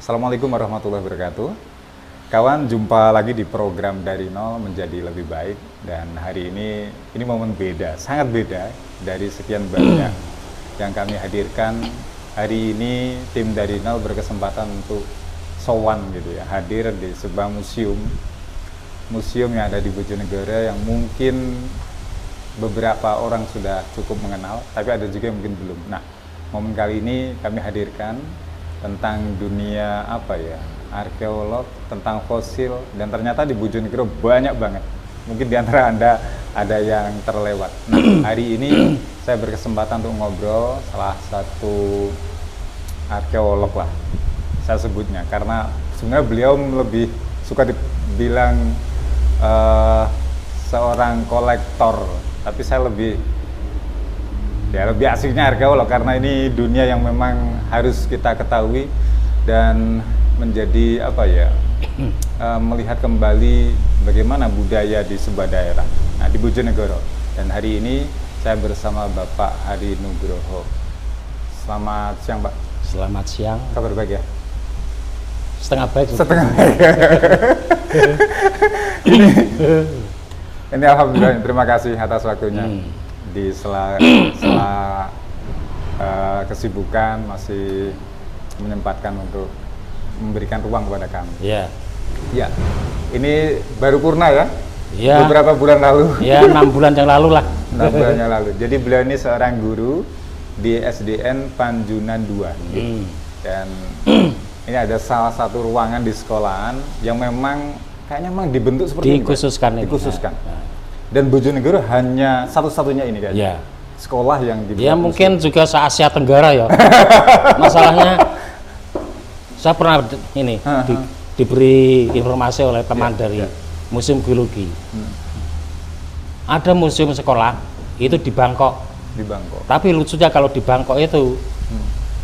Assalamualaikum warahmatullahi wabarakatuh. Kawan, jumpa lagi di program Dari Nol Menjadi Lebih Baik. Dan hari ini momen beda, sangat beda dari sekian banyak yang kami hadirkan. Hari ini tim Dari Nol berkesempatan untuk sowan gitu ya, hadir di sebuah museum yang ada di Bojonegoro yang mungkin beberapa orang sudah cukup mengenal, tapi ada juga yang mungkin belum. Nah, momen kali ini kami hadirkan tentang dunia arkeolog, tentang fosil, dan ternyata di Bojonegoro banyak banget. Mungkin di antara Anda ada yang terlewat. Nah, hari ini saya berkesempatan untuk ngobrol salah satu arkeolog lah, saya sebutnya, karena sebenarnya beliau lebih suka dibilang seorang kolektor, tapi saya lebih asiknya arkeolog karena ini dunia yang memang harus kita ketahui dan menjadi melihat kembali bagaimana budaya di sebuah daerah. Nah, di Bojonegoro. Dan hari ini saya bersama Bapak Hadi Nugroho. Selamat siang, Pak. Selamat siang. Kabar baik ya? Setengah baik. Setengah baik. ini alhamdulillah, terima kasih atas waktunya. Di sela kesibukan masih menyempatkan untuk memberikan ruang kepada kami. Iya. Ya, ini baru purna ya? Iya. Beberapa bulan lalu. Ya, 6 bulan yang lalu lah. 6 bulan yang lalu. Jadi beliau ini seorang guru di SDN Panjunan 2. Dan ini ada salah satu ruangan di sekolahan yang kayaknya memang dibentuk seperti dikhususkan ini. Dikhususkan. Nah. Dan Bojonegoro hanya satu-satunya ini kayaknya. Ya. Sekolah yang dibuat. Ya mungkin juga se-Asia Tenggara ya. Masalahnya saya pernah diberi informasi oleh teman dari Museum Geologi. Ada museum sekolah itu di Bangkok. Di Bangkok. Tapi lucunya kalau di Bangkok itu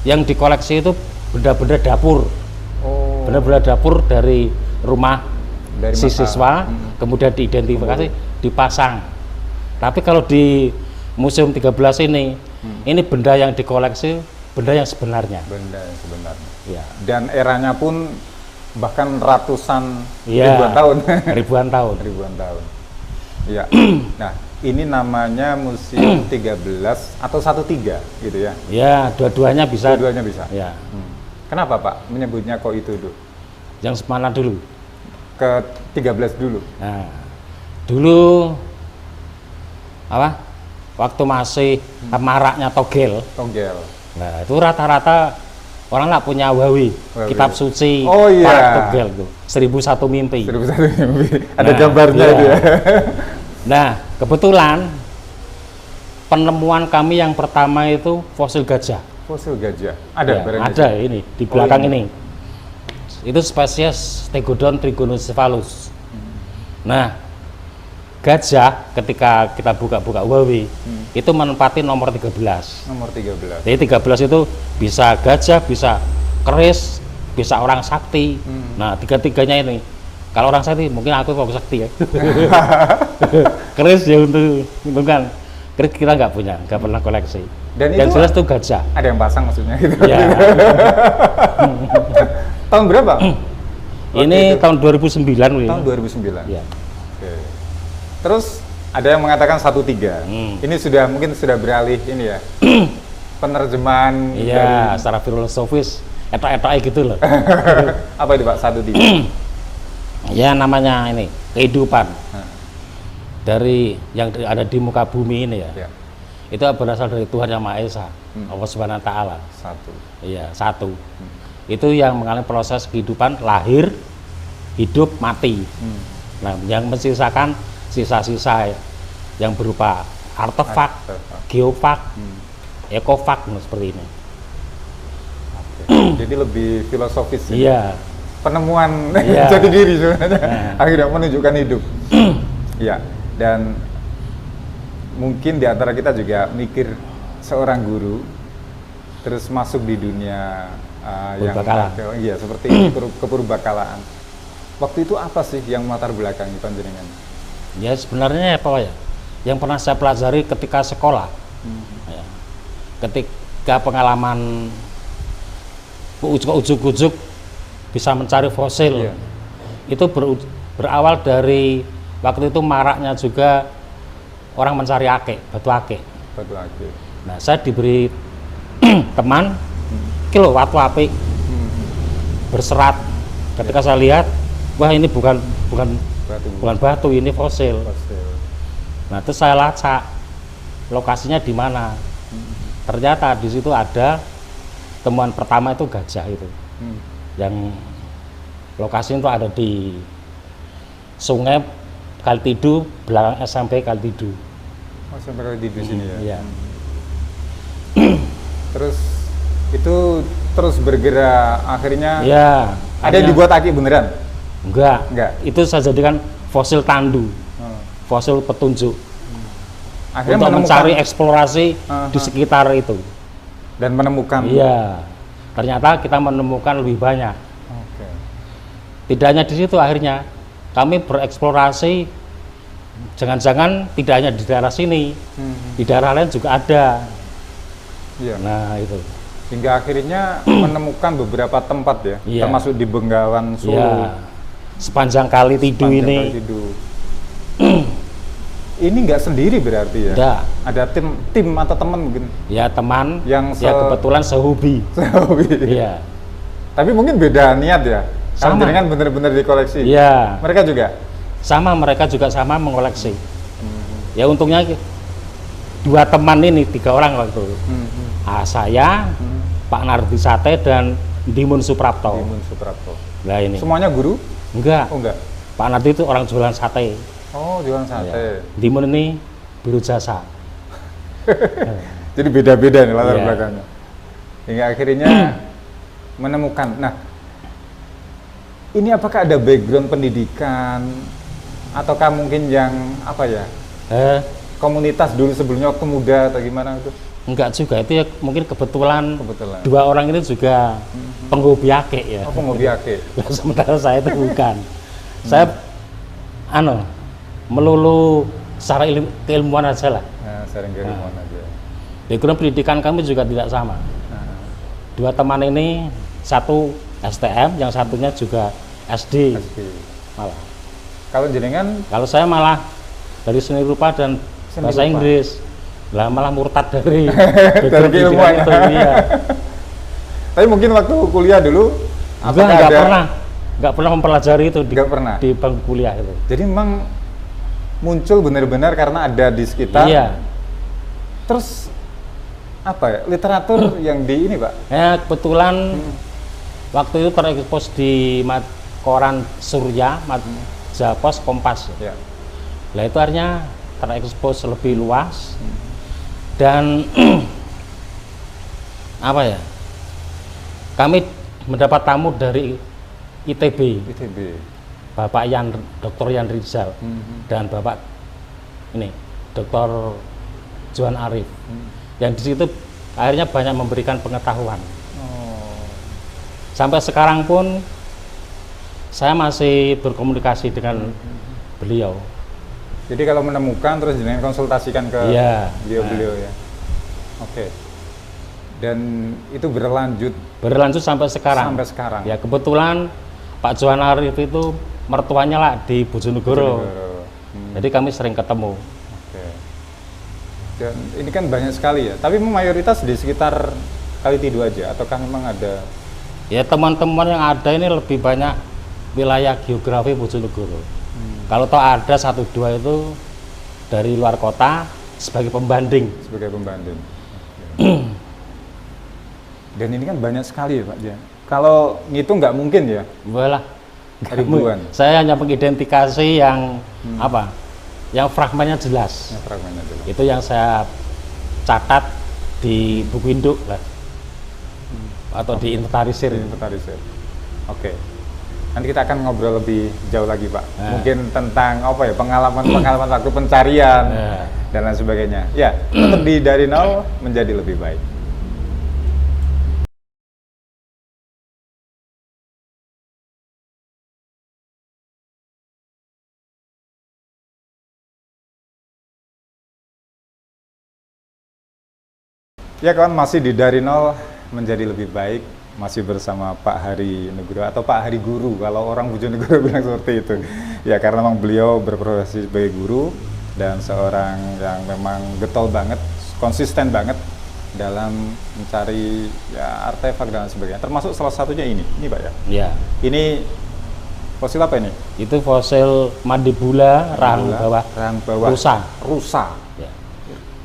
yang dikoleksi itu benda-benda dapur. Oh. Benda-benda dapur dari rumah dari si siswa, kemudian diidentifikasi, dipasang. Tapi kalau di Museum 13 ini benda yang dikoleksi, benda yang sebenarnya. Benda yang sebenarnya. Ya. Dan eranya pun bahkan ratusan ribuan tahun. Ribuan tahun. Ribuan tahun. Iya. Nah, ini namanya Museum 13 atau 13 gitu ya? Ya, dua-duanya bisa. Dua-duanya bisa. Ya. Kenapa Pak menyebutnya kok itu dulu? Yang mana dulu? Ke 13 dulu. Nah, dulu waktu masih maraknya togel. Togel. Nah, itu rata-rata orang nggak punya wawi, kitab suci. Oh iya. Para togel tuh. 1001 mimpi. 1001 mimpi. Ada gambarnya itu ya. Nah, kebetulan penemuan kami yang pertama itu fosil gajah. Fosil gajah. Ada ya, ada ini di belakang ini. Itu spesies Stegodon trigonocephalus. Nah, gajah ketika kita buka-buka wawi itu menempati nomor 13. Nomor 13. Jadi 13 itu bisa gajah, bisa keris, bisa orang sakti. Nah, tiga-tiganya ini. Kalau orang sakti mungkin aku kok sakti ya. Keris ya untuk kan. Keris kita nggak pernah koleksi. Dan yang jelas itu gajah. Ada yang pasang maksudnya gitu. Ya. Tahun berapa? Ini tahun 2009. Tahun 2009. Ya. Oke. Terus ada yang mengatakan 13. Ini mungkin sudah beralih ini ya. Penerjemahan. Iya, secara filosofis etok-etoknya gitu loh. Apa itu Pak 13? Ya namanya ini kehidupan dari yang ada di muka bumi ini ya. Itu berasal dari Tuhan Yang Maha Esa, Allah Subhanahu Wa Taala. Satu. Iya, satu. Itu yang mengalami proses kehidupan, lahir, hidup, mati. Nah, yang mensisakan sisa-sisa yang berupa artefak, geofak, ekofak, seperti ini. Jadi lebih filosofis ya? Iya. Penemuan jati diri sebenarnya, akhirnya menunjukkan hidup. Iya, dan mungkin di antara kita juga mikir seorang guru terus masuk di dunia yang seperti kepurbakalaan. Waktu itu apa sih yang melatar belakangi panjenengan? Ya sebenarnya apa ya? Yang pernah saya pelajari ketika sekolah Ya. Ketika pengalaman ujuk-ujuk bisa mencari fosil, Iya. itu berawal dari waktu itu maraknya juga orang mencari batu akik. Batu akik. Nah, saya diberi teman kilo watu apik berserat. Ketika saya lihat, wah ini bukan batu, ini fosil. Fosil. Nah, terus saya lacak lokasinya di mana. Ternyata di situ ada temuan pertama itu gajah itu. Yang lokasinya itu ada di Sungai Kaltidu, belakang SMP Kaltidu. Oh, sampai kali di sini ya. Iya. Terus itu terus bergerak akhirnya Iya. ada yang dibuat aki beneran? Enggak. Enggak. Itu saya jadikan fosil tandu, fosil petunjuk. Akhirnya Untuk menemukan, mencari eksplorasi di sekitar itu. dan menemukan. Iya. Ternyata kita menemukan lebih banyak. Oke. Tidak hanya di situ, akhirnya kami bereksplorasi, jangan-jangan tidak hanya di daerah sini, di daerah lain juga ada. Iya. Nah itu. Hingga akhirnya menemukan beberapa tempat ya, Iya. termasuk di Bengawan Solo. Ya, sepanjang Kali Tidu Panjang ini. Kali Tidu. Ini nggak sendiri berarti ya? Ada. Ada tim atau teman mungkin? Ya teman, Yang ya kebetulan sehobi. Iya. Tapi mungkin beda niat ya? Kalau Sama. jenengan bener-bener dikoleksi? Iya. Mereka juga? Sama, mereka juga sama mengoleksi. Ya untungnya 2 teman ini, 3 orang waktu itu. Saya, Pak Nardi Sate dan Dimun Suprapto. Dimun Suprapto. Nah ini. Semuanya guru? Enggak. Oh enggak? Pak Nardi itu orang jualan sate. Oh, jualan sate. Ya. Dimun ini biro jasa. Jadi beda-beda nih latar Iya. belakangnya. Hingga akhirnya menemukan. Nah, ini apakah ada background pendidikan ataukah mungkin yang apa ya? Komunitas dulu sebelumnya waktu muda atau gimana itu? Enggak juga, itu ya mungkin kebetulan Kebetulan. 2 orang ini juga penghobi akik ya. Oh, penghobi akik. Nah, sementara saya itu bukan. Saya melulu secara keilmuan aja lah. Nah, sering keilmuan aja. Background pendidikan kami juga tidak sama. Nah, 2 teman ini, satu STM, yang satunya juga SD. SD. Malah. Kalau jenengan Kalau saya malah dari seni rupa dan Seni bahasa rupa. Inggris. Lah malah murtad dari dari background keilmuan pendidikan itu. Iya. Tapi mungkin waktu kuliah dulu Enggak pernah mempelajari itu Nggak pernah? di bangku kuliah itu. Jadi memang muncul benar-benar karena ada di sekitar. Iya. Terus apa ya? Literatur yang di ini, Pak? Ya kebetulan waktu itu terekspos di koran Surya, Japos, Kompas. Ya. Lah itu artinya terekspos lebih luas dan apa ya? Kami mendapat tamu dari ITB, ITB. Bapak Dr. Yan Rizal dan Bapak ini Dr. Johan Arif. Yang di situ akhirnya banyak memberikan pengetahuan. Oh. Sampai sekarang pun saya masih berkomunikasi dengan beliau. Jadi kalau menemukan terus jenengan konsultasikan ke Iya. beliau-beliau ya. Oke. Dan itu Berlanjut sampai sekarang. sampai sekarang. Ya kebetulan Pak Johan Arif itu mertuanya lah di Bojonegoro. Jadi kami sering ketemu. Oke. Dan ini kan banyak sekali ya. Tapi memang mayoritas di sekitar Kalitidu aja ataukah memang ada? Ya teman-teman yang ada ini lebih banyak wilayah geografi Bojonegoro. Kalau toh ada 1-2 itu dari luar kota sebagai pembanding. Sebagai pembanding. Oke. Dan ini kan banyak sekali ya Pak Jan. Kalau ngitung nggak mungkin ya, Walah, ribuan. saya hanya mengidentifikasi yang apa? Yang fragmennya jelas. Yang fragmennya dulu. Itu yang saya catat di buku induk lah. Atau di inventarisir. Inventarisir. Oke. Nanti kita akan ngobrol lebih jauh lagi Pak. Nah. Mungkin tentang apa ya pengalaman waktu pencarian Nah. dan lain sebagainya. Ya, tetap di dari nol menjadi lebih baik. Ya kawan, masih di Dari Nol Menjadi Lebih Baik, masih bersama Pak Hari Nugroho atau Pak Hari Guru kalau orang Bojonegoro bilang seperti itu. Ya karena memang beliau berprofesi sebagai guru dan seorang yang memang getol banget, konsisten banget dalam mencari ya artefak dan sebagainya. Termasuk salah satunya ini Pak ya. Ya. Ini fosil apa ini? Itu fosil mandibula rahang bawah rusa. Ya.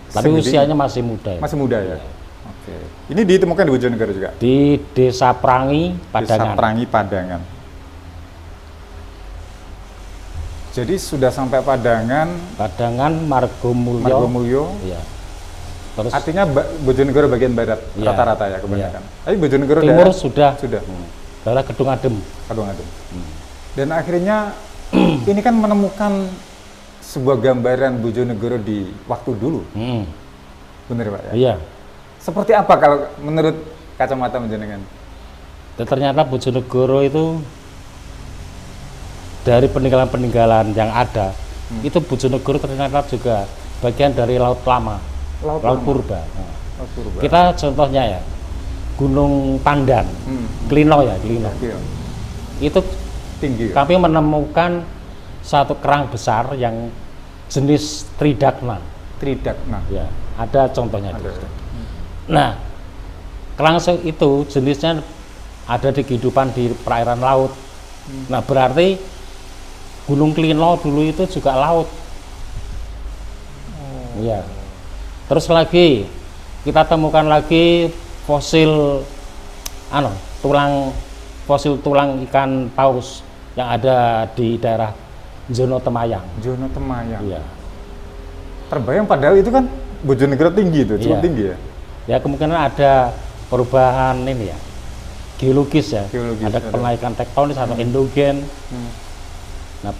Tapi Segede usianya masih muda. Ya. Masih muda ya. Oke. Ini ditemukan di Bojonegoro juga. Di Desa Prangi, Padangan. Desa Prangi, Padangan. Jadi sudah sampai Padangan, Margomulyo. Ya. Terus Artinya Bojonegoro bagian barat ya, rata-rata ya kebanyakan. Ya. Tapi Bojonegoro timur daerah, sudah. Hmm. Daerah Kedung Adem. Dan akhirnya ini kan menemukan sebuah gambaran Bojonegoro di waktu dulu. Benar Pak ya? Iya. Seperti apa kalau menurut kacamata menjenengan? Ternyata Bojonegoro itu dari peninggalan-peninggalan yang ada, itu Bojonegoro ternyata juga bagian dari Laut Lama, Laut Purba. Nah, Laut Purba. Kita contohnya ya, Gunung Pandan, Klino ya, Klino. Iya. Itu Tinggi. kami menemukan satu kerang besar yang jenis Tridacna. Tridacna. Ya, ada contohnya. Ada. Nah, kerang itu jenisnya ada di kehidupan di perairan laut. Nah, berarti Gunung Klino dulu itu juga laut. Iya. Terus lagi kita temukan lagi fosil tulang ikan paus yang ada di daerah Jono Temayang. Jono Temayang. Iya. Terbayang padahal itu kan Bojonegoro tinggi itu, cukup Iya. tinggi ya. Ya kemungkinan ada perubahan ini ya, geologis ya, Geologis, ada ada. penaikan tektonis atau endogen. Nah,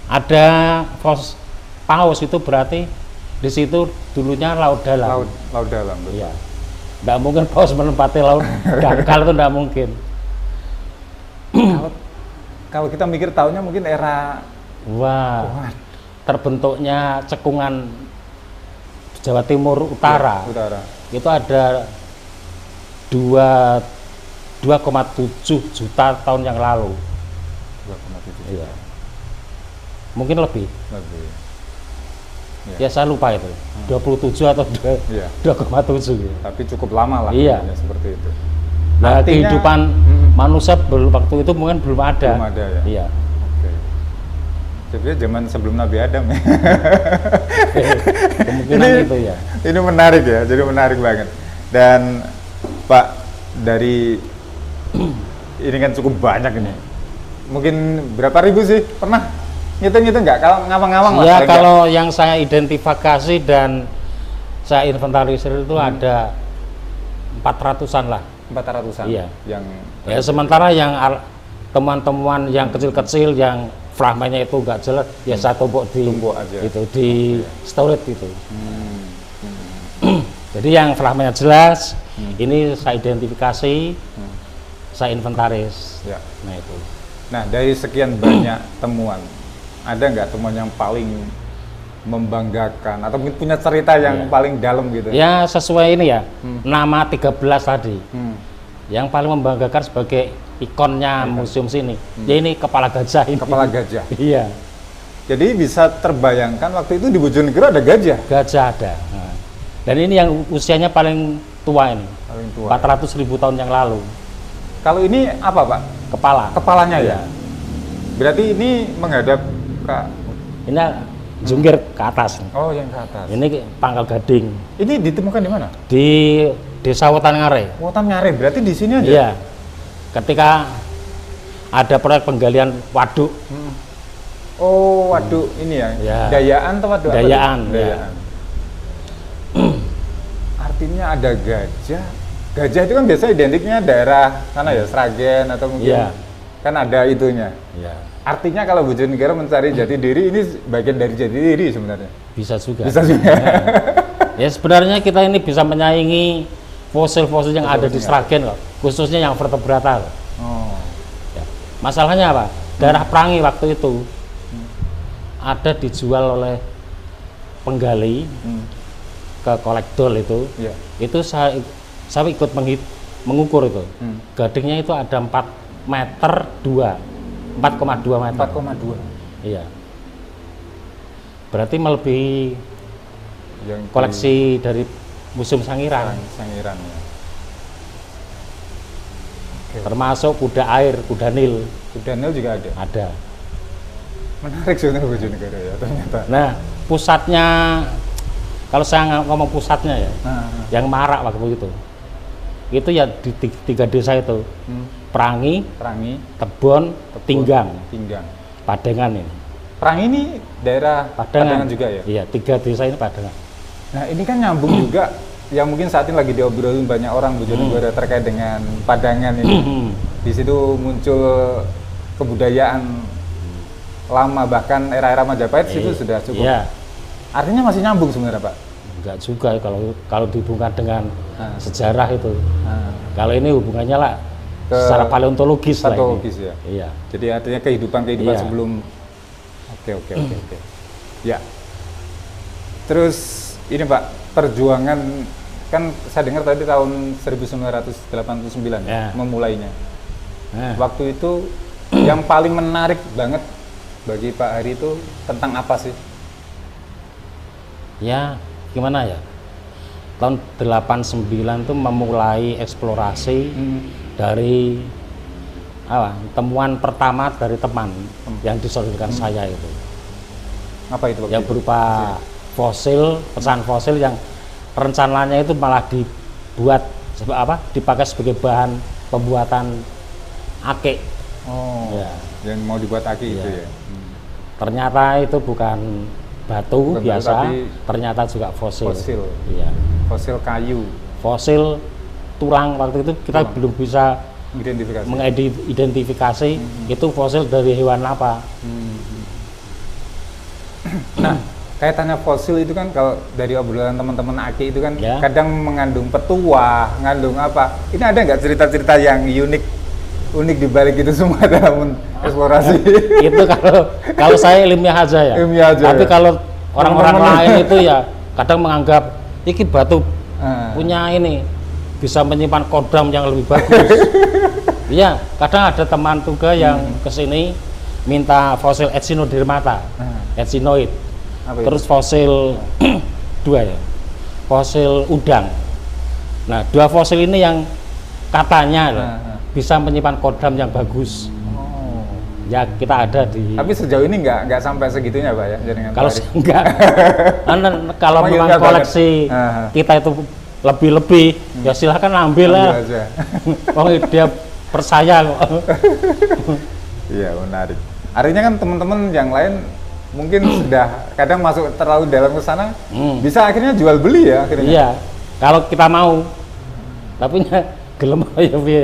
ada paus itu berarti di situ dulunya laut dalam. Laut dalam. Betul. Iya. Nggak mungkin paus menempati laut dangkal itu nggak mungkin. Kalau kita mikir tahunnya mungkin era Wah, terbentuknya cekungan Jawa Timur Utara. Ya, utara. Itu ada 2,7 juta tahun yang lalu. 2,7. Iya. Mungkin lebih. Lebih. Ya saya lupa itu. 27 atau Iya. 2,7 gitu. Tapi cukup lama lah Iya. seperti itu. Nah, Artinya- kehidupan manusia waktu itu mungkin belum ada. Belum ada ya. Iya. Oke. Jadi zaman sebelum Nabi Adam ya. Kemungkinan itu ya. Ini menarik ya, jadi menarik banget. Dan Pak, dari ini kan cukup banyak ini. Mungkin berapa ribu sih? Pernah ngitung-ngitung nggak? Kalau ngawang-ngawang lah. Ya paling kalau yang saya identifikasi dan saya inventarisir itu ada 400-an lah. 400-an. Iya. Yang Ya sementara yang temuan-temuan yang kecil-kecil yang fragmennya itu nggak jelas, ya saya tumpuk Tumpuk aja. itu di storage itu. Hmm. Jadi yang fragmennya jelas, ini saya identifikasi, saya inventaris. Ya. Nah itu. Nah, dari sekian banyak temuan, ada nggak temuan yang paling membanggakan atau mungkin punya cerita yang paling dalam gitu? Ya sesuai ini ya, nama 13 tadi. Yang paling membanggakan sebagai ikonnya museum sini, ya ini kepala gajah ini. Kepala gajah. Iya, Jadi bisa terbayangkan waktu itu di Bojonegoro ada gajah. gajah ada. Nah, dan ini yang usianya paling tua ini, Paling tua. 400.000 tahun yang lalu. Kalau ini apa Pak? Kepala. Kepalanya ya? Iya. Berarti ini menghadap ke... Ini jungkir ke atas. Oh, yang ke atas. Ini pangkal gading Ini ditemukan di mana? di Desa Wetan Ngare. Wotan Ngare, berarti di sini aja? Iya. Ketika ada proyek penggalian waduk, Oh, waduk ini ya? Ya. Dayaan atau waduk? apa tuh? Dayaan, ya. Dayaan. Artinya ada gajah. Gajah itu kan biasa identiknya daerah sana ya, Sragen atau mungkin Iya. kan ada itunya. ya, Artinya kalau Bojonegoro mencari jati diri ini bagian dari jati diri sebenarnya. bisa juga. Bisa juga. Ya sebenarnya kita ini bisa menyaingi fosil-fosil yang ada di Sragen kok, khususnya yang vertebrata. Oh. Ya. Masalahnya apa? Daerah Prangi waktu itu ada dijual oleh penggali ke ke kolektor itu, Ya. itu saya ikut mengukur itu. Hmm. Gadingnya itu ada 4,2 meter. 4,2. Iya. Berarti melebihi Yang di koleksi dari Museum Sangiran. Sangiran ya. Oke. Termasuk kuda air, kuda Nil Kuda Nil juga ada. ada. Menarik sebenarnya Bojonegoro ya ternyata. Nah, pusatnya kalau saya ngomong pusatnya ya, Nah, yang marak waktu itu ya di tiga desa itu, Prangi, Prangi, Tebon, Tinggang, Tinggang. Padengan ini. Prangi ini daerah Padengan juga ya. Iya, 3 desa ini Padengan. Nah ini kan nyambung juga yang mungkin saat ini lagi diobrolin banyak orang Bojonegoro terkait dengan Padangan ini. Di situ muncul kebudayaan lama, bahkan era-era Majapahit situ sudah cukup. Iya. Artinya masih nyambung sebenarnya Pak. Enggak juga ya, kalau dihubungkan dengan sejarah itu. Nah, Kalau ini hubungannya lah Ke secara paleontologis lah ini. patologis ya. Iya. Jadi artinya kehidupan Iya. sebelum. Oke. Ya. Terus ini Pak, perjuangan kan saya dengar tadi tahun 1989 Ya. memulainya. Nah, Waktu itu yang paling menarik banget bagi Pak Hari itu tentang apa sih? ya gimana ya? Tahun 89 itu memulai eksplorasi dari temuan pertama dari teman yang disodorkan saya itu. Apa itu? Yang berupa fosil, pecahan fosil yang rencananya itu malah dibuat dipakai sebagai bahan pembuatan ake. Oh, Ya. yang mau dibuat aki itu Iya. ya. Ternyata itu bukan batu Bukan batu, biasa, tapi ternyata juga fosil. Fosil, Iya. fosil kayu, Fosil tulang, waktu itu kita Tulang. belum bisa identifikasi. mengidentifikasi itu fosil dari hewan apa. Nah, kaitannya fosil itu kan kalau dari obrolan teman-teman aki itu kan Ya. kadang mengandung petua, mengandung apa. Ini ada nggak cerita-cerita yang unik di balik itu semua dalam eksplorasi? Itu kalau saya ilmiah aja ya. Ilmiah aja Tapi ya. kalau orang-orang Teman-teman. lain itu ya kadang menganggap ini batu Ah. punya ini bisa menyimpan kodam yang lebih bagus. Iya, kadang ada teman juga yang kesini minta fosil Echinodermata, echinoid. Apa itu? Terus fosil dua ya, fosil udang. Nah, 2 fosil ini yang katanya loh, bisa menyimpan kodam yang bagus. Oh. Ya kita ada di. Tapi sejauh ini nggak sampai segitunya Pak ya jaringan Kalau Pak Ari? enggak, kalau Emang memang ilmiah koleksi banget. kita itu lebih, ya silahkan ambil lah. Ambil aja. Oh dia percaya kok. Iya menarik. Artinya kan teman-teman yang lain mungkin sudah kadang masuk terlalu dalam ke sana, bisa akhirnya jual beli ya akhirnya. Iya, kalau kita mau, tapi gelem ya piye.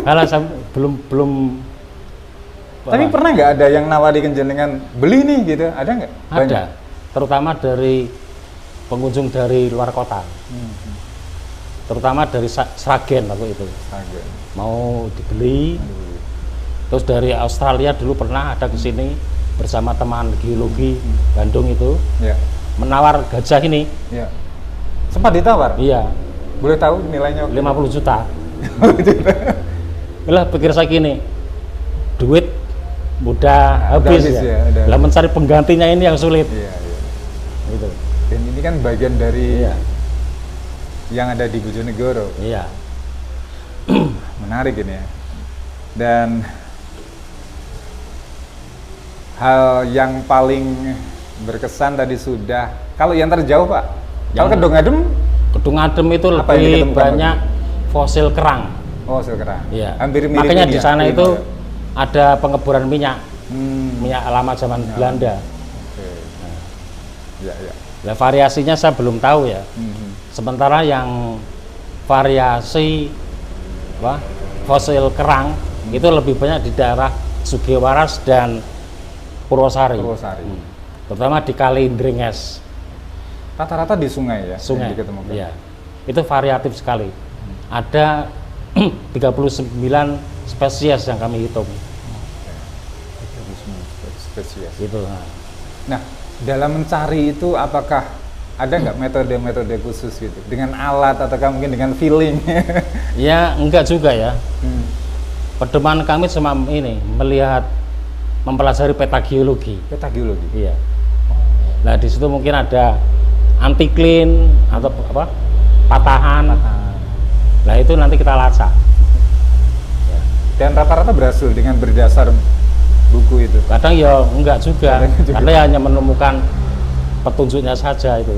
Halah belum. Tapi pernah nggak ada yang nawari kenjenengan beli nih gitu? Ada nggak? Ada, terutama dari pengunjung dari luar kota, terutama dari Sragen waktu itu Banyak. mau dibeli. Terus dari Australia dulu pernah ada ke sini bersama teman geologi Bandung itu Ya, menawar gajah ini. ya. Sempat ditawar? Iya, Boleh tahu nilainya? 50 juta. Lah pikir saya gini, duit mudah habis habis ya. ya, udah. Lah mencari penggantinya ini yang sulit. Iya, iya. Gitu. Dan ini kan bagian dari Iya. yang ada di Bojonegoro. Iya. Menarik ini ya. Dan hal yang paling berkesan tadi sudah. Kalau yang terjauh Pak, kalau Yang- Kedung Adem, Kedung Adem itu Apa yang lebih diketemukan banyak fosil kerang. oh silkerang. Iya. Hampir mirip Makanya ini di ya, sana ini itu ya. ada pengeboran minyak, Hmm, minyak lama zaman Belanda. oke. Ya, ya. Nah, variasinya saya belum tahu ya. Hmm. Sementara yang variasi fosil kerang itu lebih banyak di daerah Sugiwaras dan Purwosari. Purwosari. Terutama di Kali Indringes, Rata-rata di sungai ya, sungai. yang diketemukan. Iya. Itu variatif sekali. Ada 39 spesies yang kami hitung. Spesies. Gitu. Nah, dalam mencari itu apakah Ada nggak metode-metode khusus gitu? Dengan alat atau mungkin dengan feeling? Ya enggak juga ya. Hmm. Pedoman kami cuma ini melihat, mempelajari peta geologi. Peta geologi. Iya. Nah di situ mungkin ada anti clean atau apa patahan. Nah itu nanti kita lacak. Dan rata-rata berhasil dengan berdasar buku itu. Kadang ya enggak juga, Kadang juga. karena ya hanya menemukan petunjuknya saja itu.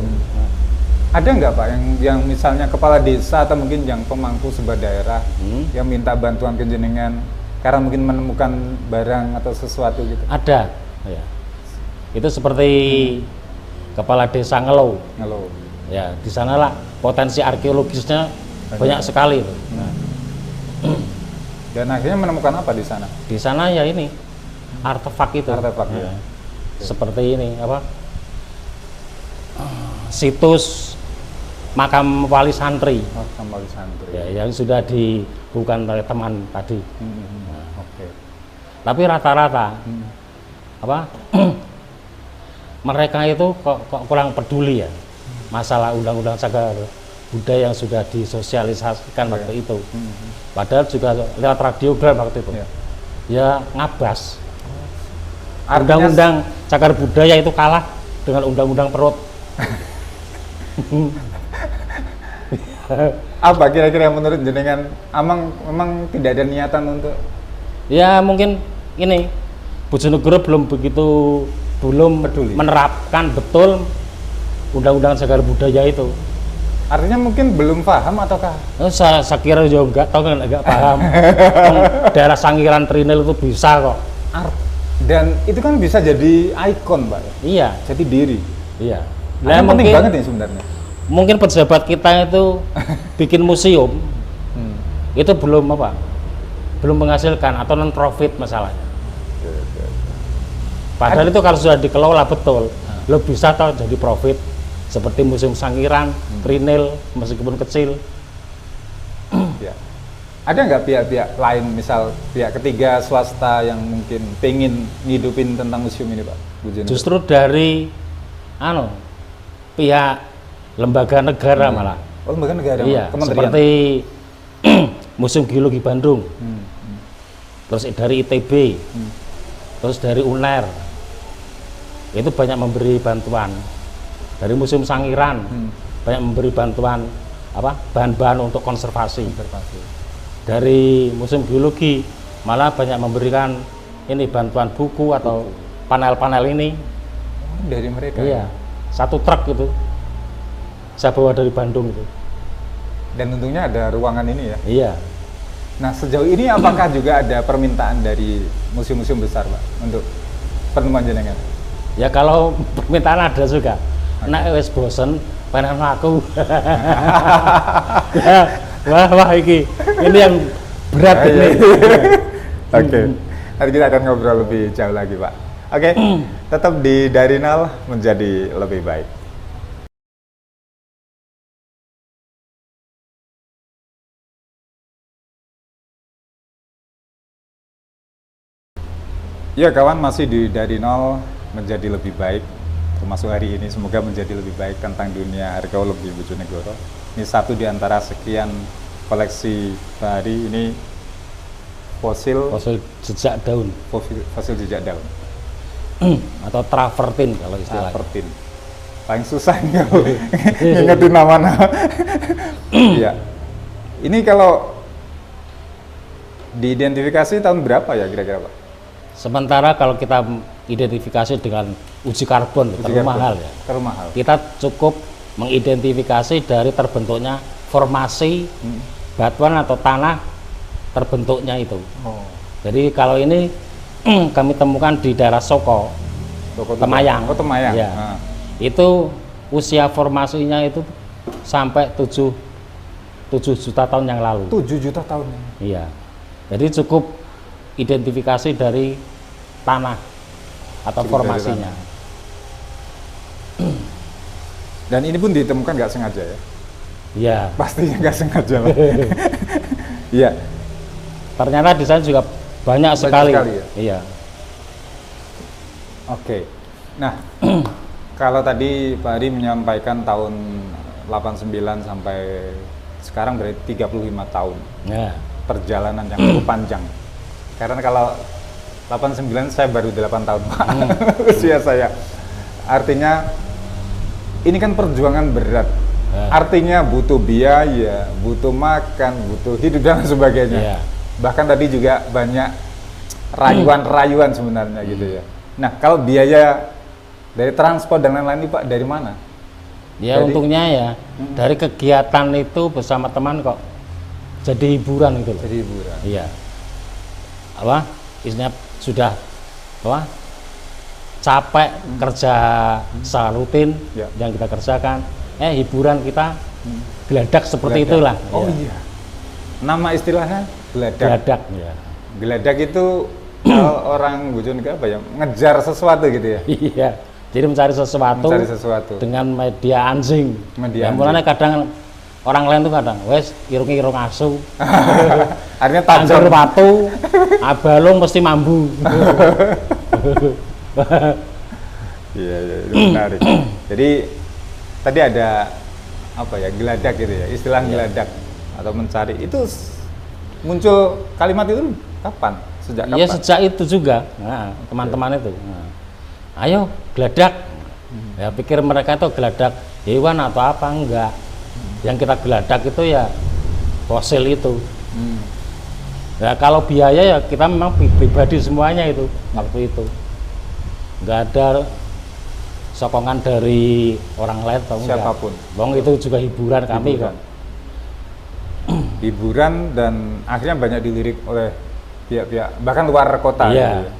Ada nggak Pak yang misalnya kepala desa atau mungkin yang pemangku sebuah daerah yang minta bantuan ke jenengan karena mungkin menemukan barang atau sesuatu gitu? Ada, ya. Itu seperti kepala desa Ngelow. Halo. Ya, di sanalah potensi arkeologisnya banyak sekali. Nah, Dan akhirnya menemukan apa di sana? di sana ya ini artefak itu. Artefak, Ya. ya. Seperti ini apa? Situs makam wali santri. Oh, Kambal Santri. Ya, yang sudah dibukukan oleh teman tadi. Oke. Tapi rata-rata apa mereka itu kok kurang peduli ya masalah undang-undang cagar budaya yang sudah disosialisasikan waktu itu. Padahal juga lewat radiogram waktu itu. Ya. Ya ngabas. Artinya- Undang-undang cagar budaya itu kalah dengan undang-undang perut. Apa kira-kira menurut jenengan memang tidak ada niatan untuk Ya mungkin ini Bojonegoro belum Peduli. menerapkan betul undang-undang cagar budaya itu. artinya mungkin belum paham ataukah Saya kira juga enggak tahu kan enggak paham. Daerah Sangiran Trinil itu bisa kok. dan itu kan bisa jadi ikon Pak, Iya, jadi diri. iya. Nah, penting banget nih sebenarnya. Mungkin pejabat kita itu bikin museum itu belum menghasilkan atau non profit masalahnya. Padahal itu kalau sudah dikelola betul, lo bisa tahu jadi profit seperti Museum Sangiran, Trinil meskipun kecil. Ya. Ada nggak pihak-pihak lain, misal pihak ketiga swasta yang mungkin pengen ngidupin tentang museum ini Pak? Bu Jennifer? Justru dari pihak lembaga negara malah. Oh, lembaga negara, Iya, kementerian. seperti Museum Geologi Bandung, terus dari ITB, terus dari UNER, itu banyak memberi bantuan. Dari Museum Sangiran, banyak memberi bantuan bahan-bahan untuk konservasi. Dari Museum Geologi malah banyak memberikan ini bantuan buku atau panel-panel ini. Dari mereka. Iya, satu truk itu saya bawa dari Bandung itu. Dan untungnya ada ruangan ini ya. Iya. Nah, sejauh ini apakah juga ada permintaan dari museum-museum besar Pak untuk penemuan jenengan? Ya kalau permintaan ada juga. Nek wis bosen pengen aku. wah ini yang berat Ah, iya. ini. Oke, nanti kita akan ngobrol lebih jauh lagi Pak. Oke, tetap di Dari Nol menjadi lebih baik. Ya kawan, masih di Dari Nol menjadi lebih baik. Termasuk hari ini semoga menjadi lebih baik tentang dunia arkeologi Bojonegoro. Ini satu di antara sekian koleksi hari ini fosil Jejak daun fosil jejak daun. atau travertin kalau istilahnya. Travertin. Paling susah kalau ingetin nama-nama. Iya. Ini kalau diidentifikasi tahun berapa ya kira-kira Pak? Sementara kalau kita identifikasi dengan uji karbon terlalu mahal ya. Terlalu mahal. Kita cukup mengidentifikasi dari terbentuknya formasi batuan atau tanah terbentuknya itu. Oh. Jadi kalau ini kami temukan di daerah Soko, Temayang. Oh, Temayang. Ya. Ah. Itu usia formasinya itu sampai 7 juta tahun yang lalu. 7 juta tahun. Iya. Jadi cukup identifikasi dari tanah atau Cukup formasinya. Dan ini pun ditemukan nggak sengaja ya? Iya. Pastinya nggak sengaja Pak. Iya. Ternyata di sana juga banyak sekali. sekali ya? Iya. Oke. Nah, Kalau tadi Pak Ari menyampaikan tahun 89 sampai sekarang berarti 35 tahun. Ya. Perjalanan yang cukup panjang. Karena kalau 89 saya baru 8 tahun Pak. Usia saya. Artinya ini kan perjuangan berat. Ya. Artinya butuh biaya, butuh makan, butuh hidup dan sebagainya. Ya. Bahkan tadi juga banyak rayuan-rayuan sebenarnya gitu ya. Nah, kalau biaya dari transport dan lain-lain ini Pak dari mana? Ya untungnya ya dari kegiatan itu bersama teman kok jadi hiburan gitu loh. Jadi hiburan. Iya. Apa? Isinya sudah apa? Capek kerja secara rutin Ya. yang kita kerjakan. Hiburan kita geladak seperti Geladak. itulah. Oh Ya. iya. Nama istilahnya geladak. Geladak ya. Geladak itu kalau orang Bojonegoro apa ya? Ngejar sesuatu gitu ya. Iya. Jadi mencari sesuatu, Mencari sesuatu. dengan media anjing. Media Yang mulanya kadang orang lain tuh kadang wes irung-irung asu. Artinya tajam. Anggur batu, abalung mesti mambu. Iya, itu menarik. Jadi tadi ada apa ya? Geladak gitu ya. Istilah geladak atau mencari itu muncul kalimat itu kapan? Sejak kapan? Iya sejak itu juga, nah, teman-teman itu. Nah, ayo geladak. Ya pikir mereka itu geladak hewan atau apa enggak. Yang kita geladak itu ya fosil itu. Ya kalau biaya ya kita memang pribadi semuanya itu waktu itu. Enggak ada sokongan dari orang lain atau enggak. Siapapun. Wong itu juga hiburan kami Hiburan. kok. Hiburan dan akhirnya banyak dilirik oleh pihak-pihak bahkan luar kota. Iya. Gitu ya.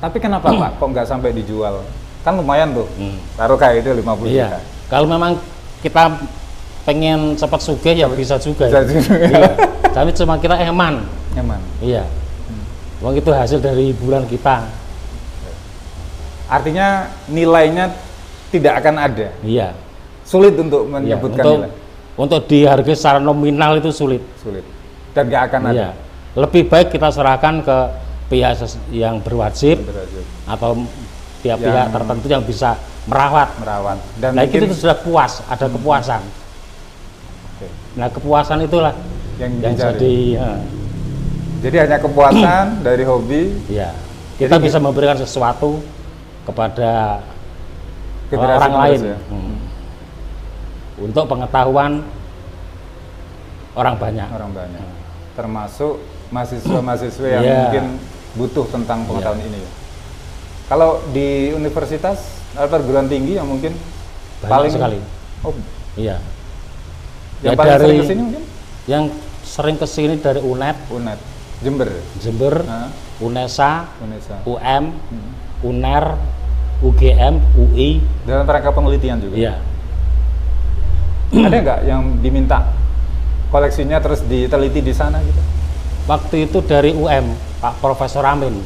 Tapi kenapa Pak kok nggak sampai dijual? Kan lumayan tuh. Taruh kayak itu 50 Iya. juta. Kalau memang kita pengen cepat sugih ya bisa juga. Bisa Ya. juga. Iya. Tapi cuma kita eman. Nyaman. Iya. Wong itu hasil dari hiburan kita. Artinya nilainya tidak akan ada. Iya. Sulit untuk Iya. menyebutkan Untuk nilai. untuk dihargai secara nominal itu sulit. Sulit. Dan nggak akan ada. Iya. Lebih baik kita serahkan ke pihak yang berwajib Berhasil. atau pihak-pihak Yang- tertentu yang bisa merawat. Merawat. Dan Nah mungkin itu sudah puas, ada kepuasan. Oke. Nah kepuasan itulah yang yang dicari. jadi Jadi hanya kepuasan dari hobi ya kita Jadi- bisa memberikan sesuatu kepada generasi orang lain penerus ya. untuk pengetahuan orang banyak. Orang banyak. Termasuk mahasiswa-mahasiswa yang Iya. mungkin butuh tentang pengetahuan ini ya. Kalau di universitas atau perguruan tinggi yang mungkin Banyak paling sekali. Oh, Iya. yang Ya, paling dari sering kesini mungkin yang sering kesini dari UNED, UNED, Jember, Jember, Hah? UNESA, Indonesia. UM, UNER, UGM, UI. Dalam rangka penelitian juga. Iya. Ada nggak yang diminta koleksinya terus diteliti di sana gitu? Waktu itu dari UM, Pak Profesor Amin.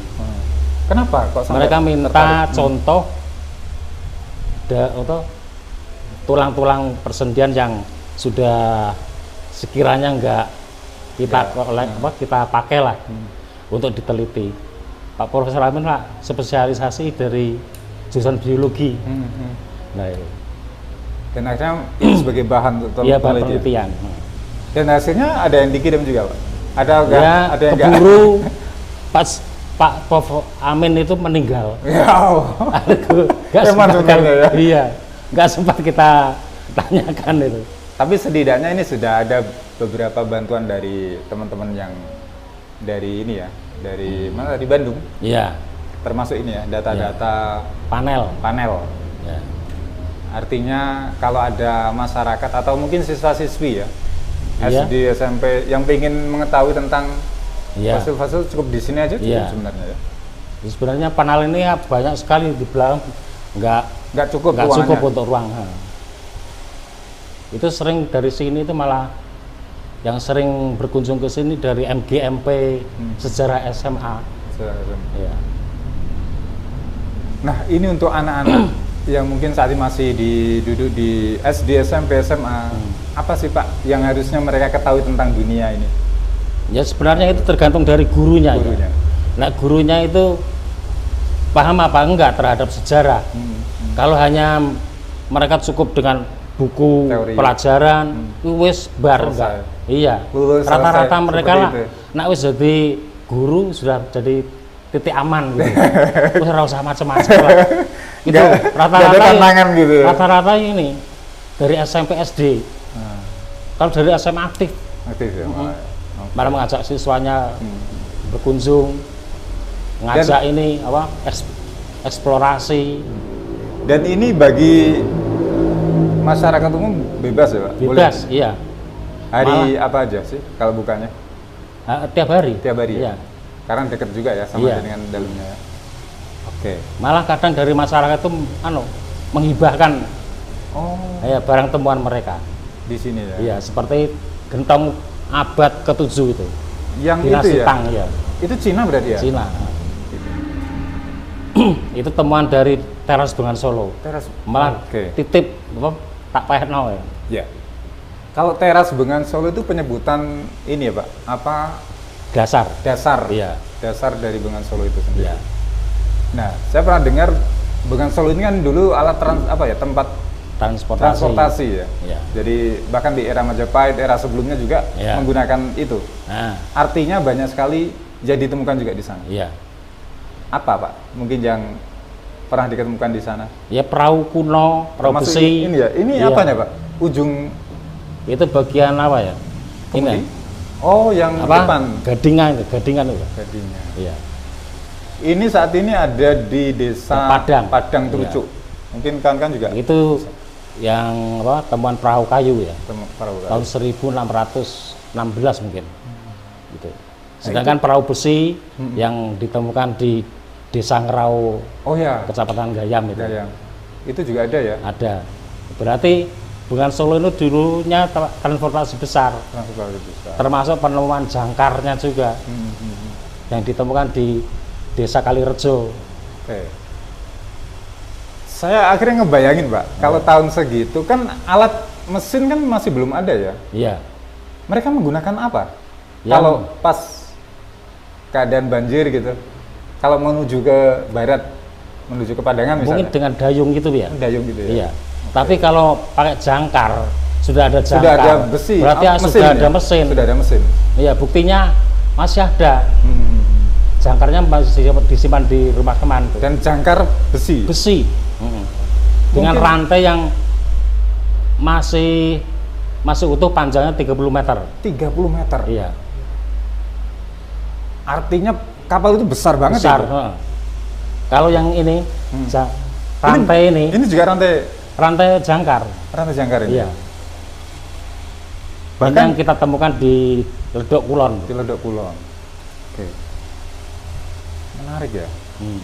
Kenapa kok sampai Mereka minta tertarik? contoh tulang-tulang persendian yang sudah sekiranya enggak kita kita pakai lah untuk diteliti. Pak Profesor Amin Pak spesialisasi dari jurusan biologi. Nah, itu. Dan akhirnya itu sebagai bahan untuk Iya, bahan penelitian. penelitian. Dan hasilnya ada yang dikirim juga, Pak? Ada enggak? Ya, Ada yang enggak? keburu pas Pak Prof Amin itu meninggal. Ya, Nggak Eman sempat sebenarnya ya. Iya, nggak sempat kita tanyakan itu. Tapi setidaknya ini sudah ada beberapa bantuan dari teman-teman yang dari ini ya, dari mana? Dari Bandung. Iya, Termasuk ini ya, data-data panel. panel. Ya. Artinya kalau ada masyarakat atau mungkin siswa-siswi ya, Iya. SD, SMP yang ingin mengetahui tentang Iya. fosil-fosil cukup di sini aja cukup Iya. sebenarnya ya. Sebenarnya panel ini ya banyak sekali di belakang, nggak Nggak cukup nggak ruangannya. cukup untuk ruang. Itu sering dari sini itu malah yang sering berkunjung ke sini dari MGMP sejarah SMA. Ya. Nah, ini untuk anak-anak yang mungkin saat ini masih duduk di SD, SMP, SMA. Apa sih Pak yang harusnya mereka ketahui tentang dunia ini? Ya sebenarnya itu tergantung dari gurunya. Gurunya. Ya. Nah gurunya itu paham apa enggak terhadap sejarah. Kalau hanya mereka cukup dengan buku Teori. pelajaran, wis bar Selesai. enggak. Iya. Lulus, Rata-rata selesai, mereka seperti lah, itu. nak wis jadi guru sudah jadi titik aman gitu. Wis ora usah macam-macam lah. Itu Nggak ada rata-rata tantangan gitu ya? Rata-rata ini dari SMP SD. Nah, Kalau dari SMA aktif, aktif ya. malah. malah mengajak siswanya berkunjung, ngajak ini apa eksplorasi. Dan ini bagi masyarakat umum bebas ya Pak? Bebas, iya. Hari apa aja sih kalau bukanya? Tiap hari. Tiap hari Iya. ya? Karena dekat juga ya sama Iya. dengan dalamnya ya? Oke. Malah kadang dari masyarakat itu menghibahkan Oh, ya barang temuan mereka. di sini ya? Iya, seperti gentong abad ke-7 itu. Yang Dinasti itu ya? Tang ya, Itu Cina berarti ya? Cina. Itu temuan dari teras Bengan Solo. Teras. Malah Oke. titip apa, tak payahno ya. Ya. Kalau teras Bengan Solo itu penyebutan ini ya Pak? Apa Dasar. dasar? Iya. Dasar dari Bengan Solo itu sendiri. Iya. Nah, saya pernah dengar Bengan Solo ini kan dulu alat tempat transportasi ya. Iya. Jadi bahkan di era Majapahit, era sebelumnya juga Iya. menggunakan itu. Nah, Artinya banyak sekali jadi ditemukan juga di sana. iya. Apa Pak? Mungkin yang pernah ditemukan di sana? Ya perahu kuno, perahu Termasuk besi. ini ya. Ini Iya. apanya Pak? Ujung Itu bagian apa ya? kemudi? Ini Oh, yang apa? depan. Gadingan itu. Gadingnya. Iya. Ini saat ini ada di desa Padang. Padang Iya. Trucuk. Mungkin kan juga Itu yang apa? Temuan perahu kayu ya. perahu kayu. Tahun 1616 mungkin. Gitu. Sedangkan perahu besi yang ditemukan di Desa Ngerau, Oh ya, Kecamatan Gayam itu. Gayam. Itu juga ada ya Ada. Berarti Bengan Solo itu dulunya transportasi besar, transportasi besar. termasuk penemuan jangkarnya juga yang ditemukan di Desa Kalirejo. Oke. Saya akhirnya ngebayangin Pak, kalau tahun segitu kan alat mesin kan masih belum ada ya. Iya. Mereka menggunakan apa? Yang- Kalau pas keadaan banjir gitu, kalau menuju ke barat, menuju ke Padangan Mungkin misalnya, dengan dayung gitu ya. dayung gitu ya. Iya. Tapi kalau pakai jangkar, sudah ada jangkar. Sudah ada besi, Berarti mesin sudah ada ya? mesin. Sudah ada mesin. Iya, buktinya masih ada. Hmm. Jangkarnya masih disimpan di rumah teman tuh. Dan jangkar besi. Besi. Dengan Mungkin- rantai yang masih utuh, panjangnya 30 meter. 30 meter. Iya. Artinya kapal itu besar banget Besar. itu. heeh. Kalau yang ini rantai ini, Ini juga rantai jangkar. jangkar ini. Iya. Ini Bahkan yang kita temukan di Ledok Kulon. di Ledok Kulon. Oke. Menarik ya. Hmm.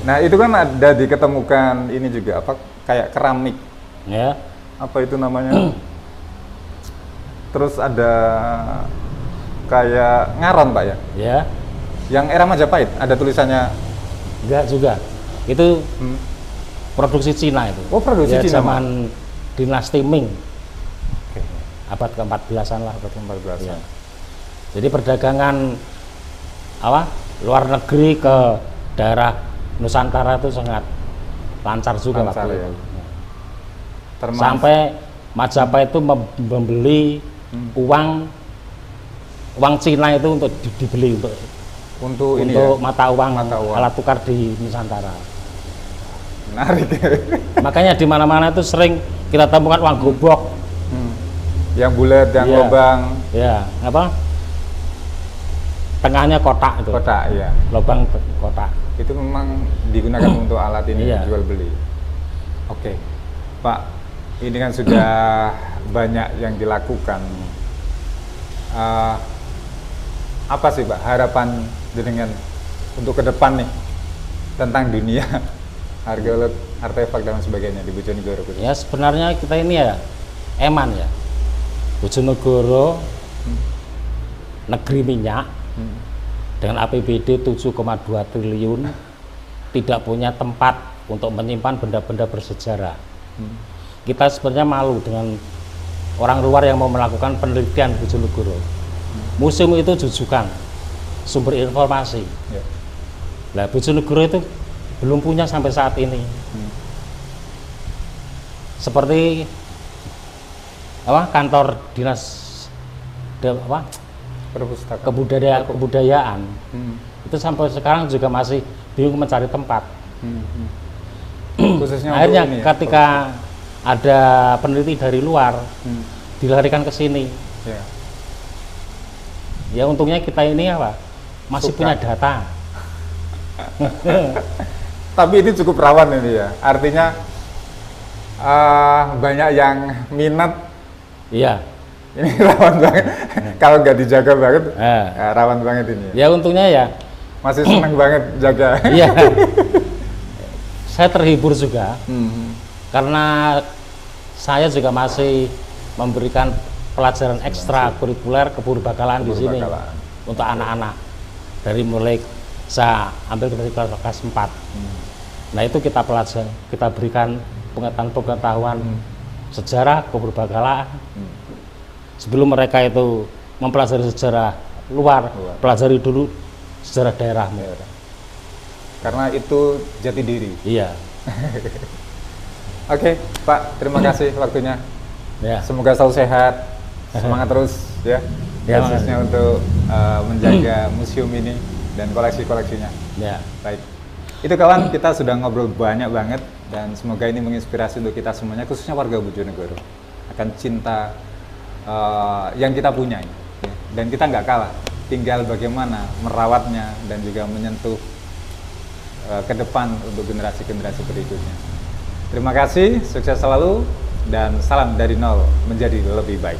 Nah, itu kan ada diketemukan ini juga apa kayak keramik. Ya. Apa itu namanya? Terus ada kayak ngaron, Pak ya. Ya. Yang era Majapahit ada tulisannya. Enggak juga. Itu Hmm. produksi Cina itu. Oh, produksi Ya, Cina, zaman dinasti Ming, Oke. abad ke-14-an lah. Abad 14. Ya. Jadi perdagangan apa? Luar negeri ke daerah Nusantara itu sangat lancar juga Lancar, waktu ya. itu. Termasuk Sampai Majapahit itu membeli uang Cina itu untuk dibeli untuk ini untuk ya. mata uang Mata uang. alat tukar di Nusantara. Menarik. Makanya di mana-mana itu sering kita temukan uang gobok. Yang bulat, yang Iya. lubang Ya, apa? Tengahnya kotak itu. kotak ya. Lubang kotak. Itu memang digunakan untuk alat ini Iya. jual beli. Oke, Pak, ini kan sudah banyak yang dilakukan. Apa sih Pak harapan dengan untuk ke depan nih tentang dunia arkeolog, artefak dan sebagainya di Bojonegoro khususnya? Ya sebenarnya kita ini ya eman ya. Bojonegoro negeri minyak dengan APBD 7,2 triliun tidak punya tempat untuk menyimpan benda-benda bersejarah. Kita sebenarnya malu dengan orang luar yang mau melakukan penelitian Bojonegoro. Museum itu jujukan sumber informasi. Ya. Nah, Bojonegoro itu belum punya sampai saat ini. seperti kantor dinas Perpustakaan. kebudayaan itu sampai sekarang juga masih bingung mencari tempat. Khususnya Akhirnya untuk ini ya, ketika ada peneliti dari luar dilarikan ke sini. Ya. Ya untungnya kita ini masih Suka. punya data. Tapi ini cukup rawan ini ya. Artinya banyak yang minat. Iya. Ini rawan banget. Kalau nggak dijaga banget, rawan banget ini. Ya untungnya ya. Masih seneng banget jaga. Iya. Saya terhibur juga karena saya juga masih memberikan pelajaran ekstra kurikuler kepurbakalaan di sini untuk anak-anak dari mulai saya ambil dari kelas 4. Nah itu kita pelajari, kita berikan pengetahuan sejarah kepurbakalaan. Sebelum mereka itu mempelajari sejarah luar, pelajari dulu sejarah daerah. Karena itu jati diri. Iya. Oke, Pak, terima kasih waktunya. Ya. Semoga selalu sehat, semangat terus ya. Ya, Khususnya untuk menjaga museum ini dan koleksi-koleksinya. Ya. Baik. Itu kawan, kita sudah ngobrol banyak banget dan semoga ini menginspirasi untuk kita semuanya, khususnya warga Bojonegoro, akan cinta yang kita punya ya. Dan kita nggak kalah, tinggal bagaimana merawatnya dan juga menyentuh ke depan untuk generasi-generasi berikutnya. Terima kasih, sukses selalu dan salam dari nol menjadi lebih baik.